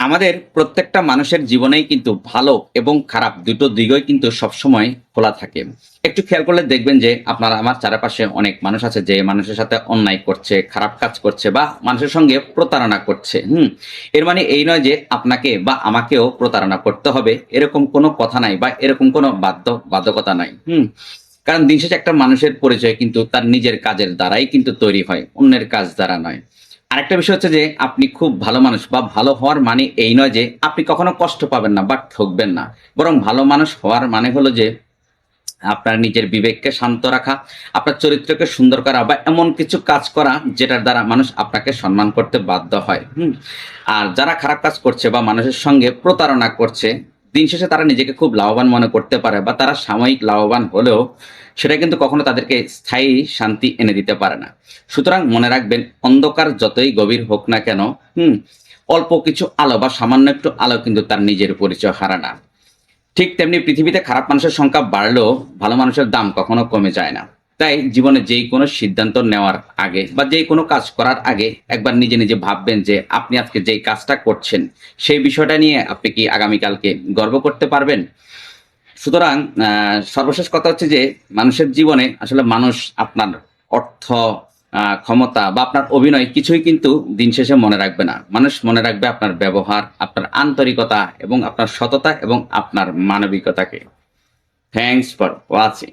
আমাদের প্রত্যেকটা মানুষের জীবনেই কিন্তু ভালো এবং খারাপ দুটো দিকই কিন্তু সবসময় খোলা থাকে। একটু খেয়াল করলে দেখবেন যে আপনার আমার চারপাশে অনেক মানুষ আছে যে মানুষের সাথে অন্যায় করছে, খারাপ কাজ করছে বা মানুষের সঙ্গে প্রতারণা করছে। এর মানে এই নয় যে আপনাকে বা আমাকেও প্রতারণা করতে হবে এরকম কোনো কথা নাই বা এরকম কোনো বাধ্যকতা নাই। কারণ দিন শেষে একটা মানুষের পরিচয় কিন্তু তার নিজের কাজের দ্বারাই কিন্তু তৈরি হয়, অন্যের কাজ দ্বারা নয়। আরেকটা বিষয় হচ্ছে যে আপনি খুব ভালো মানুষ বা ভালো হওয়ার মানে এই নয় যে আপনি কখনো কষ্ট পাবেন না বা ঠকবেন না। বরং ভালো মানুষ হওয়ার মানে হলো যে আপনার নিজের বিবেককে শান্ত রাখা, আপনার চরিত্রকে সুন্দর করা বা এমন কিছু কাজ করা যেটার দ্বারা মানুষ আপনাকে সম্মান করতে বাধ্য হয়। আর যারা খারাপ কাজ করছে বা মানুষের সঙ্গে প্রতারণা করছে, দিন শেষে তারা নিজেকে খুব লাভবান মনে করতে পারে বা তারা সাময়িক লাভবান হলেও সেটা কিন্তু কখনো তাদেরকে স্থায়ী শান্তি এনে দিতে পারে না। সুতরাং মনে রাখবেন, অন্ধকার যতই গভীর হোক না কেন, অল্প কিছু আলো বা সামান্য একটু আলো কিন্তু তার নিজের পরিচয় হারায় না। ঠিক তেমনি পৃথিবীতে খারাপ মানুষের সংখ্যা বাড়লেও ভালো মানুষের দাম কখনো কমে যায় না। তাই জীবনে যেই কোনো সিদ্ধান্ত নেওয়ার আগে বা যেই কোনো কাজ করার আগে একবার নিজে নিজে ভাববেন যে আপনি আজকে যেই কাজটা করছেন সেই বিষয়টা নিয়ে আপনি কি আগামীকালকে গর্ব করতে পারবেন। সুতরাং সর্বশেষ কথা হচ্ছে যে মানুষের জীবনে আসলে মানুষ আপনার অর্থ, ক্ষমতা বা আপনার অভিনয় কিছুই কিন্তু দিন শেষে মনে রাখবে না। মানুষ মনে রাখবে আপনার ব্যবহার, আপনার আন্তরিকতা এবং আপনার সততা এবং আপনার মানবিকতাকে। Thanks for watching.